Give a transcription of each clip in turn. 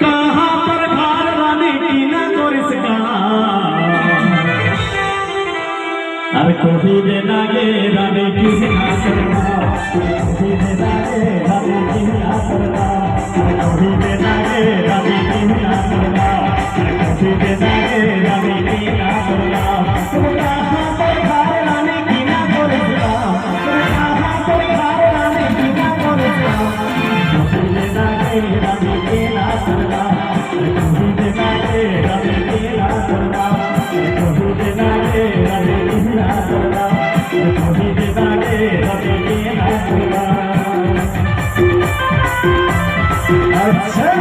कहाँ पर घर रानी की ना करिस अरे कभी दे लागे रानी की ना करना कभी दे लागे रानी की ना करना कभी दे लागे रानी की ना करना कभी दे लागे रानी की ना करना कहाँ पर घर रानी की ना करिस कहाँ पर घर रानी की ना करिस कभी दे लागे रानी की ना करना कभी दे लागे रानी की ना करना कभी दे लागे रानी की ना करना कभी दे लागे रानी की ना करना। अच्छा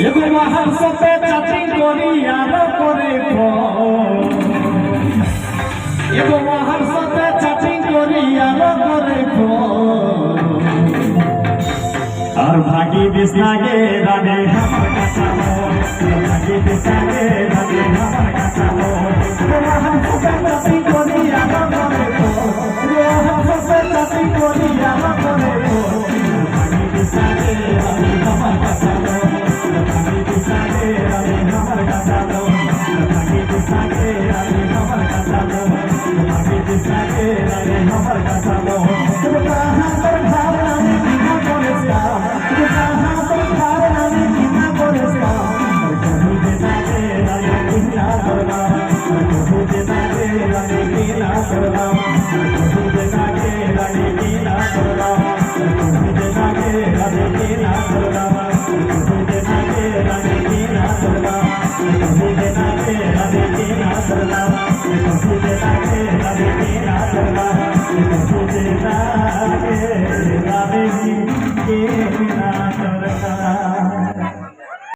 एगो महल सपे चटिंग करी यारो करे एगो महल सपे चटिंग करी यारो करे और भागी दिसागे राने हमर काटा भागी दिसागे राने हमर काटा महल सपे चटिंग करी यारो करे महल सपे चटिंग करी यारो करे भागी दिसागे राने हमर काटा Yeah.